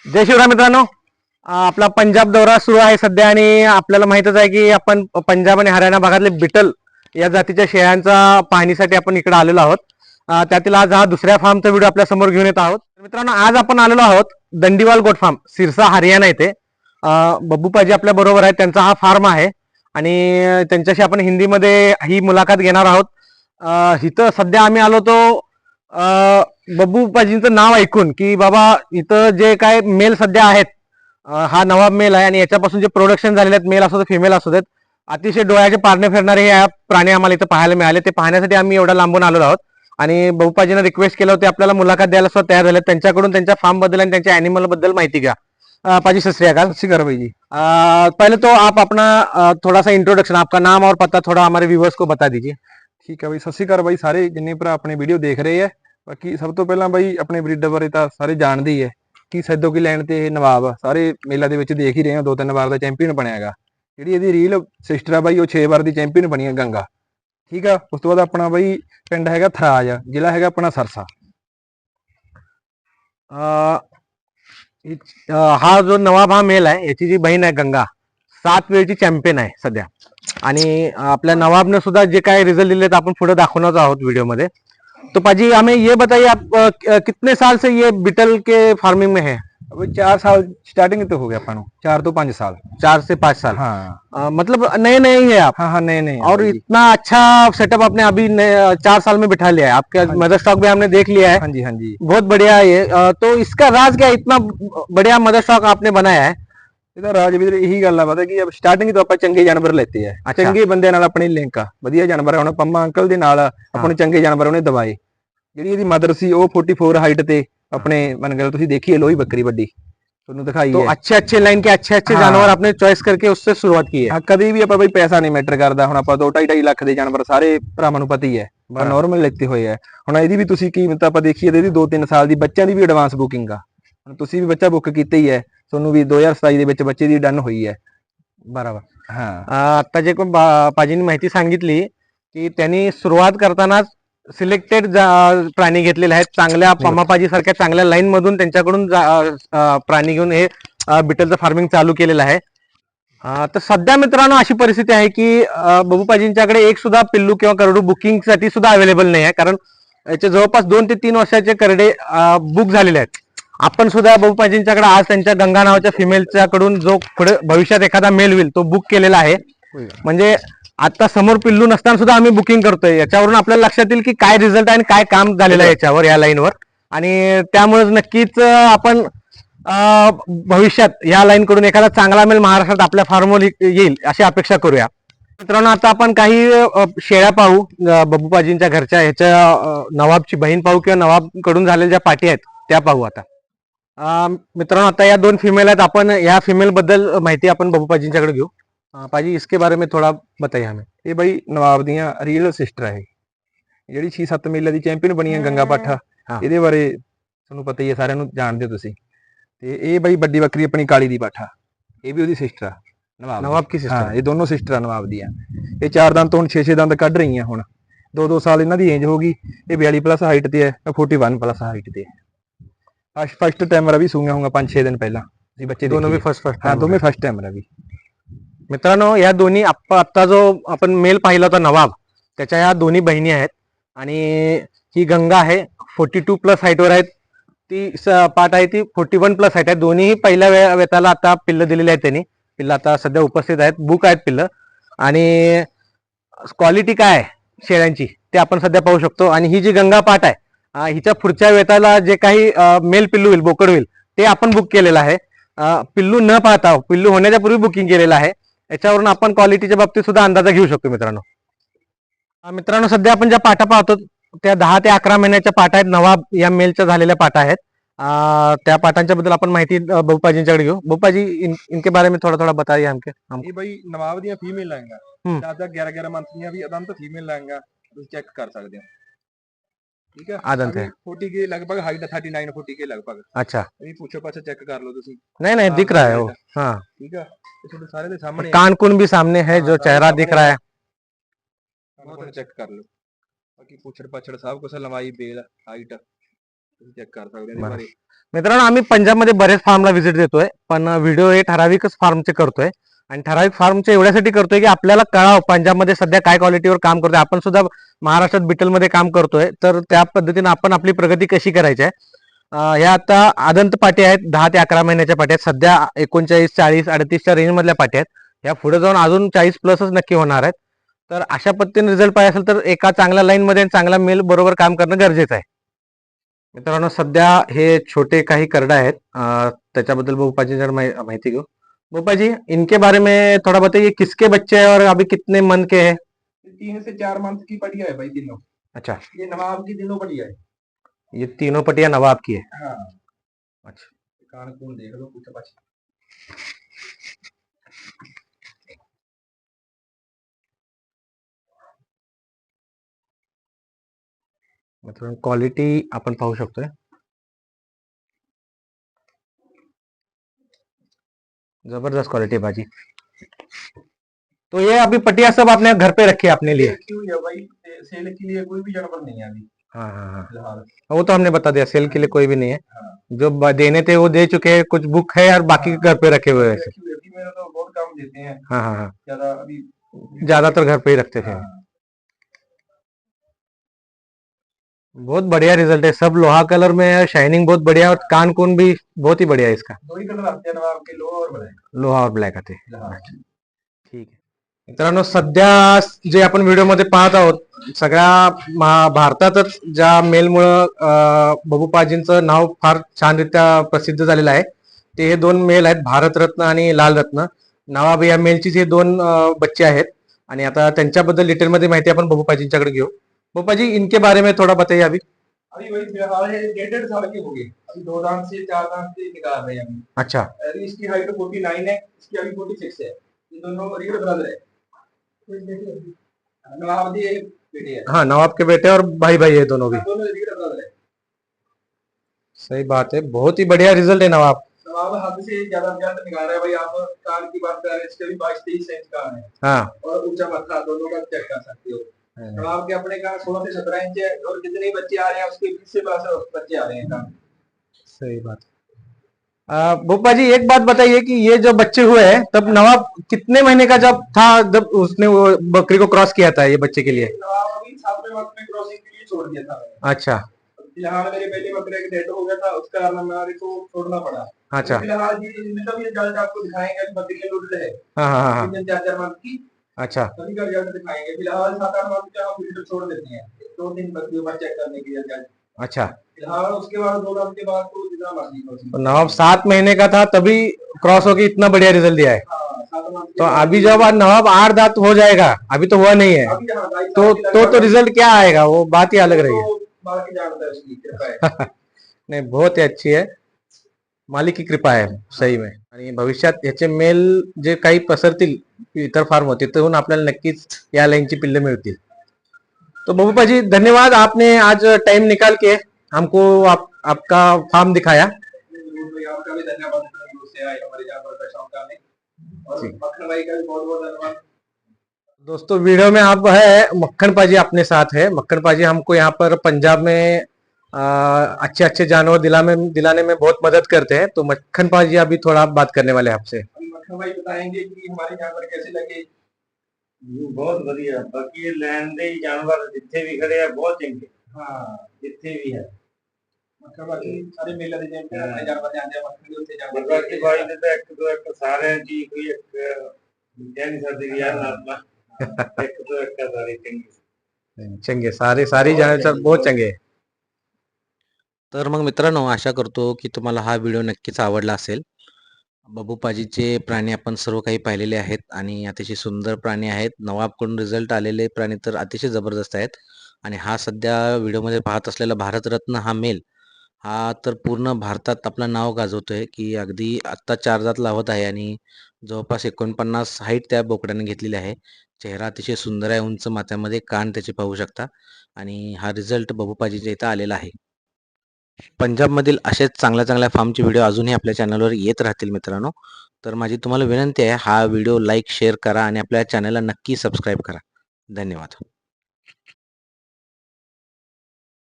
जय शिवराय मित्रांनो. आपला पंजाब दौरा सुरू आहे सध्या आणि आपल्याला माहितच आहे की आपण पंजाब आणि हरियाणा भागातले बिटल या जातीच्या शेळ्यांचा पाहणीसाठी आपण इकडे आलेलो आहोत. त्यातील आज हा दुसऱ्या फार्मचा व्हिडिओ आपल्या समोर घेऊन येत आहोत. मित्रांनो, आज आपण आलेलो आहोत दंडीवाल गोट फार्म, सिरसा हरियाणा येथे. बब्बू पाजी आपल्या बरोबर आहे, त्यांचा हा फार्म आहे आणि त्यांच्याशी आपण हिंदीमध्ये ही मुलाखत घेणार आहोत. इथं सध्या आम्ही आलो तो बब्बू पाजींचं नाव ऐकून की बाबा इथं जे काय मेल सध्या आहेत, हा नवाब मेल आहे आणि याच्यापासून जे प्रोडक्शन झालेले आहेत, मेल असो फिमेल असू देत, अतिशय डोळ्याचे पारणे फिरणारे हे प्राणी आम्हाला इथं पाहायला मिळाले. ते पाहण्यासाठी आम्ही एवढा लांबून आलेलो आहोत आणि बब्बूपाजींना रिक्वेस्ट केलं होते आपल्याला मुलाखत द्यायला सुद्धा तयार झाले. त्यांच्याकडून त्यांच्या फार्म बद्दल आणि त्यांच्या एनिमल बद्दल माहिती घ्या. पाजी सत श्री अकाल. शिकार भाई जी। पहले तो आप अपना थोड़ा सा इंट्रोडक्शन, आपका नाम और पता थोड़ा हमारे व्यूवर्स को बता दीजिए. ठीक है भाई, सत श्री अकाल भाई सारे जिन्ने भरा अपने वीडियो देख रहे हैं। बाकी सब तो पहला भाई अपने ब्रीडर बारे तो सारे जानते ही है कि सैदो की लैंड ते नवाब सारे मेला दे विच देख ही रहे हो, 2-3 बार का चैंपीयन बनया हैगा। जिहड़ी इहदी रील सिस्टर है भाई, वो 6 बार की चैंपीयन बनी है गंगा। ठीक है, उस तो बाद अपना भाई पिंड हैगा थराज, जिला हैगा अपना सरसा। हा जो नवाब हा मेल आहे, याची जी बहीण आहे गंगा, 7 वेळची चॅम्पियन आहे सध्या. आणि आपल्या नवाबने सुद्धा जे काय रिझल्ट दिले आपण पुढे दाखवणार आहोत व्हिडिओ मध्ये. तो पाजी हमें ये बताइए, आप कितने साल से ये बिटल के फार्मिंग में है? अब 4 साल स्टार्टिंग तो हो गया अपन, 4 तो 5 साल। 4 से 5 साल. हाँ मतलब नए नए ही है आप. हाँ हाँ, नए नए और इतना अच्छा सेटअप आपने अभी 4 साल में बिठा लिया है. आपका मदर स्टॉक भी हमने देख लिया है. हाँ जी हाँ जी। बहुत बढ़िया है ये. तो इसका राज क्या है, इतना बढ़िया मदर स्टॉक आपने बनाया है? ਇਹਦਾ ਰਾਜਵੀਰ ਇਹੀ ਗੱਲ ਆ ਪਤਾ ਕਿ ਸਟਾਰਟਿੰਗ ਤੋਂ ਆਪਾਂ ਚੰਗੇ ਜਾਨਵਰ ਲੈਤੇ ਆ, ਚੰਗੇ ਬੰਦਿਆਂ ਨਾਲ ਆਪਣੀ ਲਿੰਕ ਆ, ਵਧੀਆ ਜਾਨਵਰ ਆ। ਹੁਣ ਪੰਮਾ ਅੰਕਲ ਦੇ ਨਾਲ ਆਪਾਂ ਨੂੰ ਚੰਗੇ ਜਾਨਵਰ ਉਹਨੇ ਦਵਾਏ। ਜਿਹੜੀ ਇਹਦੀ ਮਦਰ ਸੀ ਉਹ 44 ਹਾਈਟ ਤੇ ਆਪਣੇ ਮੰਨ ਗਏ ਤੁਸੀਂ ਦੇਖੀਏ ਲੋਹੀ ਬੱਕਰੀ ਵੱਡੀ ਤੁਹਾਨੂੰ ਦਿਖਾਈ तो है। अच्छे अच्छे लाइन के अच्छे अच्छे हाँ। जानवर आपने चॉइस करके उससे शुरुआत की है. ਹਾਂ, ਕਦੇ ਵੀ ਆਪਾਂ ਬਈ ਪੈਸਾ ਨਹੀਂ ਮੈਟਰ ਕਰਦਾ। ਹੁਣ ਆਪਾਂ 2.5 ਲੱਖ ਦੇ ਜਾਨਵਰ ਸਾਰੇ ਭਰਾਵਾਂ ਨੂੰ ਪਤਾ ਹੀ ਹੈ, ਆਪਾਂ ਨਾਰਮਲ ਲੈਤੇ ਹੋਏ ਆ। ਹੁਣ ਇਹਦੀ ਵੀ ਤੁਸੀਂ ਕੀਮਤ ਆਪਾਂ ਦੇਖੀਏ ਤੇ ਇਹਦੀ 2-3 ਸਾਲ ਦੀ ਬੱਚਿਆਂ ਦੀ ਵੀ ਐਡਵਾਂਸ ਬੁਕਿੰਗ ਆ। ਹੁਣ ਤੁਸੀਂ ਵੀ ਬੱਚਾ ਬੁੱਕ ਕੀਤਾ ਹੀ ਹੈ, ਤੁਹਾਨੂੰ ਵੀ 2027 ਦੇ ਵਿੱਚ ਬੱਚੇ ਦੀ ਡਨ होई है। बरोबर. हां आता जे कोण पाजींनी माहिती सांगितली की त्यांनी सुरुवात करताना सिलेक्टेड प्राणी घेतलेले आहेत, चांगल्या पमापाजी सारख्या चांगल्या लाईन मधून त्यांच्याकडून प्राणी घेऊन हे बिटलचं फार्मिंग चालू केलेलं आहे. तर सध्या मित्रांनो अशी परिस्थिती आहे की बबूपाजींच्याकडे एक सुद्धा पिल्लू किंवा करडू बुकिंग साठी सुद्धा अवेलेबल नाही आहे, कारण याचे जवळपास 2 ते 3 वर्षाचे करडे बुक झालेले आहेत. आपण सुद्धा बबूपाजींच्याकडे आज त्यांच्या गंगा नावाच्या फिमेलच्या कडून जो पुढे भविष्यात एखादा मेल होईल तो बुक केलेला आहे. म्हणजे आता समोर पिल्लू नसताना सुद्धा आम्ही बुकिंग करतोय. याच्यावरून आपल्याला लक्षात येईल की काय रिझल्ट आहे आणि काय काम झालेलं आहे याच्यावर, या लाईनवर. आणि त्यामुळे नक्कीच आपण भविष्यात या लाईन कडून एखादा चांगला मेल महाराष्ट्रात आपल्या फार्मवर येईल अशी अपेक्षा करूया. मित्रांनो, आता आपण काही शेळ्या पाहू बबूपाजींच्या घरच्या, ह्याच्या नवाबची बहीण पाहू किंवा नवाब कडून झालेल्या ज्या पाठी आहेत त्या पाहू. आता मित्रांनो, आता या 2 फीमेल आहेत. आपण या फीमेल बद्दल माहिती आपण बबूपाजींच्याकडे घेऊ. पाजी इसके बारे में थोड़ा बताइए हमें. ਇਹ ਬਾਈ ਨਵਾਬ ਦੀਆਂ ਰੀਅਲ ਸਿਸਟਰ ਹੈ। ਜਿਹੜੀ 6-7 ਮੇਲੇ ਦੀ ਚੈਂਪੀਅਨ ਬਣੀ ਹੈ ਗੰਗਾ ਪਾਠਾ। ਹਾਂ। ਇਹਦੇ ਬਾਰੇ ਤੁਹਾਨੂੰ ਪਤਾ ਹੀ ਹੈ, ਸਾਰਿਆਂ ਨੂੰ ਜਾਣਦੇ ਹੋ ਤੁਸੀਂ। ਤੇ ਇਹ ਬਾਈ ਵੱਡੀ ਬੱਕਰੀ ਆਪਣੀ ਕਾਲੀ ਦੀ ਪਾਠਾ, ਇਹ ਵੀ ਉਹਦੀ ਸਿਸਟਰ ਆ नवाब की ਹਾਂ, सिस्टर. ਇਹ ਦੋਨੋਂ ਸਿਸਟਰਾਂ ਨਵਾਬ ਦੀਆਂ। ਇਹ 4 ਦੰਦ ਤੋਂ ਹੁਣ 6-6 ਦੰਦ ਕੱਢ ਰਹੀਆਂ। ਹੁਣ 2-2 ਸਾਲ ਇਹਨਾਂ ਦੀ ਏਜ ਹੋ ਗਈ। ਇਹ 42 ਪਲੱਸ ਹਾਈਟ ਤੇ ਹੈ, 41 ਪਲੱਸ ਹਾਈਟ ਤੇ ਹੈ। फर्स्ट टाइमर अभी सूंगा होगा 5-6 दिन पहला बच्चे दोनों भी देखिए। फर्स्ट हाँ, दोनों फर्स्ट टाइमर अभी। मित्रांनो, या दोन्ही आता जो आपण मेल पाहिला होता नवाब, त्याच्या या दोन्ही बहिणी आहेत. आणि ही गंगा आहे 42 प्लस हाईटवर आहेत. ती पाठ आहे ती 41 प्लस हाईट आहे. दोन्ही पहिल्या वेताला आता पिल्ल दिलेली आहेत त्यांनी. पिल्ल आता सध्या उपस्थित आहेत, बुक आहेत पिल्ल. आणि क्वालिटी काय आहे शेळ्यांची ते आपण सध्या पाहू शकतो. आणि ही जी गंगा पाठ आहे, हिच्या पुढच्या वेताला जे काही मेल पिल्लू होईल, बोकड होईल, ते आपण बुक केलेलं आहे. पिल्लू न पाहता पिल्लू होण्याच्या पूर्वी बुकिंग केलेलं आहे. याच्यावरून आपण क्वालिटीच्या बाबतीत सुद्धा अंदाजा घेऊ शकतो. मित्रांनो, सध्या आपण ज्या पाटा पाहतो त्या 10 ते 11 महिन्याच्या पाटा आहेत. नवाब या मेलच्या झालेल्या पाटा आहेत. त्या पाटांच्या बद्दल आपण माहिती बबूपाजींच्याकडे घेऊ. बबूपाजी, इनके बारे में थोड़ा थोड़ा बताइए हमके. ये भाई नवाब ਦੀਆਂ फीमेल लाएंगा, 10-10 11-11 मंथ ਦੀਆਂ ਵੀ ਅਦੰਤ फीमेल लाएंगा, ਤੁਸੀਂ ਚੈੱਕ ਕਰ ਸਕਦੇ ਹੋ। ठीक है, आदंत है। 40 के लगभग हाइट है, 39-40 के लगभग। अच्छा. अभी पूछो पाछे चेक कर लो तुसी। नहीं नहीं, दिख रहा है वो. हाँ, ठीक है, ये थोड़े सारे दे सामने कान कुन भी सामने है, जो चेहरा दिख रहा है. चेक कर लो। बाकी पूछड़ पाछड़ सब कुछ, लंबाई बेल हाइट चेक कर सकते हैं बरं. बारी. मित्रांनो, आम्ही पंजाबमध्ये बरेच फार्मला व्हिजिट देतोय, पण व्हिडिओ हे ठराविकच फार्मचे करतोय आणि ठराविक फार्मचे एवढ्यासाठी करतोय की आपल्याला कळावं पंजाबमध्ये सध्या काय क्वालिटीवर काम करतोय. आपण सुद्धा महाराष्ट्रात बिटलमध्ये काम करतोय, तर त्या पद्धतीने आपण आपली प्रगती कशी करायची आहे. ह्या आता आदंत पाटी आहेत, 10 ते 11 महिन्याच्या पाट्या आहेत. सध्या 39, 40, 38च्या रेंज मधल्या पाट्या आहेत. ह्या पुढे जाऊन अजून 40 प्लसच नक्की होणार आहेत. तर अशा पद्धतीने रिझल्ट पाहिजे असेल तर एका चांगल्या लाईन मध्ये चांगला मेल बरोबर काम करणं गरजेचं आहे. मित्रांनो, सध्या हे छोटे काही करडा आहेत, त्याच्याबद्दल भोपाजी जर माहिती घेऊ. भोपाजी, इनके बारे में थोड़ा बताइए, किसके बच्चे हैं और अभी कितने मन के हैं? 3 से 4 मंथ की बढ़िया है भाई तीनों. अच्छा, ये नवाब की तीनों बढ़िया है. ये तीनों पटिया नवाब की है. हाँ. अच्छा, कान कून देख लो कुछ पाछ. मित्रांनो, क्वालिटी आपण पाहू शकतोय. जबरदस्त क्वालिटी है बाजी. तो ये अभी पटिया सब आपने घर पे रखी है अपने लिए? रखी हुई है भाई. सेल के लिए कोई भी जानवर नहीं है अभी हाँ हाँ हाँ, फिलहाल. वो तो हमने बता दिया, सेल के लिए कोई भी नहीं है. हाँ. जो देने थे वो दे चुके हैं, कुछ बुक है और बाकी हाँ. घर पे रखे हुए हैं ऐसे. रखी हुई है. अभी मेरा तो बहुत काम देते हैं हाँ हाँ हाँ, ज्यादा अभी. ज्यादातर घर पे ही रखते थे. हाँ. बहुत बढ़िया रिजल्ट है, सब लोहा कलर में है, शाइनिंग बहुत बढ़िया और कान कून भी बहुत ही बढ़िया है इसका. 2 ही कलर आते हैं नवाब के, लोहा और ब्लैक. लोहा और ब्लॅक आते. फिलहाल. ठीक आहे. मित्रांनो, सध्या जे आपण व्हिडिओमध्ये पाहत आहोत, सगळ्या भारतातच ज्या मेलमुळं बबूपाजींचं नाव फार छानरित्या प्रसिद्ध झालेलं आहे, ते हे 2 मेल आहेत, भारतरत्न आणि लालरत्न. नवाब या मेलचीच हे 2 बच्चे आहेत आणि आता त्यांच्याबद्दल डिटेलमध्ये माहिती आपण बबूपाजींच्याकडे घेऊ. बबूपाजी, इनके बारे में थोड़ा बताइए अभी. अभी वही फिलहाल है 1.5 साल के हो गए. अभी 2 दांत से 4 दांत से निकाल रहे हैं अभी. अच्छा, अभी इसकी हाइट 49 है, इसकी अभी 46 है. ये दोनों रियल ब्रदर है. नवाब जी एक बेटे है. हाँ, नवाब के बेटे और भाई भाई है दोनों भी. दोनों रियल ब्रदर है. सही बात है, बहुत ही बढ़िया रिजल्ट है नवाब. नवाब हद से ज्यादा रिजल्ट निकाल रहा है भाई. आप कान की बात कर रहे हैं, इसके भी 22-23 इंच कान है. हाँ. और ऊंचा मत्था, दोनों का चेक कर सकते हो. नवाब के अपने कान 16 से 17 इंच है और जितने बच्चे आ रहे हैं उसके 20 से 22 बच्चे आ रहे हैं कान. सही बात. भोपा जी, एक बात बताइए कि ये जो बच्चे हुए हैं, तब नवाब कितने महीने का जब था जब उसने वो बकरी को क्रॉस किया था ये बच्चे के लिए? नवाब अभी 7वें वक्त में क्रॉसिंग के लिए छोड़ दिया था मैंने. अच्छा. फिलहाल मेरे पहले बकरे का डेथ हो गया था, उसका कारण मेरे को छोड़ना पड़ा. अच्छा. फिलहाल जी इनका भी रिजल्ट आपको दिखाएंगे. बकरी लुड है हाँ हाँ हाँ. 3-4 मंथ की. अच्छा. सभी का रिजल्ट दिखाएंगे. फिलहाल 7-8 मंथ का हम वीडियो छोड़ देते हैं 2-3 बकरियों का चेक करने के लिए रिजल्ट. अच्छा. फिलहाल उसके बाद 2 मंथ के बाद तो जितना मर्जी क्रॉसिंग. तो नवाब 7 महीने का था तभी क्रॉस होके इतना बढ़िया रिजल्ट दिया है. हाँ, 7 मंथ तो अभी जब नवाब 8 दांत हो जाएगा, अभी तो हुआ नहीं है, अभी हाँ, भाई तो रिजल्ट क्या आएगा वो बात ही अलग रहेगी. तो बाकी जानता है उसकी कृपा है. नाही, बहुत ही अच्छी आहे, मालिक की कृपा आहे सही में. आणि भविष्यात याचे मेल जे काही पसरतील इतर फार्म होते तिथून आपल्याला नक्कीच या लाईनची पिल्ले मिळतील. तो बबूपाजी, धन्यवाद, आपने आज टाइम निकाल के हमको आपका फार्म दिखाया. आपका भी धन्यवाद से आए हमारे यहाँ पर दर्शकों का में. और मक्खन भाई का भी बहुत बहुत धन्यवाद. दोस्तों, वीडियो में आप है मक्खन पाजी अपने साथ है. मक्खन पाजी हमको यहाँ पर पंजाब में अच्छे अच्छे जानवर दिलाने में बहुत मदद करते हैं. तो मक्खन पाजी अभी थोड़ा बात करने वाले हैं आपसे. मक्खन भाई बताएंगे कि हमारे यहाँ पर कैसे लगे. बहुत बढ़िया. बाकी लैंड दे जानवर जिथे भी खड़े हैं बहुत चंगे. हाँ, जिथे भी है मक्खन भाई सारे मेले दे जैसे अपने जानवर जानते हैं. मक्खन के उत्ते जानवर बाकी भाई ने तो एक तो एक सारे जी कोई एक क्या नहीं सकते यार आत्मा. एक तो एक का सारे चंगे चंगे सारी जानवर बहुत चंगे. तर मग मित्रांनो, आशा करतो की तुम्हाला हा व्हिडिओ नक्कीच आवडला असेल. बबूपाजीचे प्राणी आपण सर्व काही पाहिलेले आहेत आणि अतिशय सुंदर प्राणी आहेत. नवाबकडून रिझल्ट आलेले प्राणी तर अतिशय जबरदस्त आहेत. आणि हा सध्या व्हिडिओमध्ये पाहत असलेला भारतरत्न हा मेल हा तर पूर्ण भारतात आपलं नाव गाजवतोय की अगदी आत्ता 4 दात लावत आहे आणि जवळपास 49 हाईट त्या बोकड्याने घेतलेली आहे. चेहरा अतिशय सुंदर आहे, उंच माथ्यामध्ये कान त्याचे पाहू शकता आणि हा रिझल्ट बबूपाजीच्या इथं आलेला आहे. पंजाबमधील असेच चांगल्या चांगल्या फार्मचे व्हिडिओ अजूनही आपल्या चॅनलवर येत राहतील मित्रांनो. तर माझी तुम्हाला विनंती आहे, हा व्हिडिओ लाईक शेअर करा आणि आपल्या चॅनलला नक्की सबस्क्राईब करा. धन्यवाद.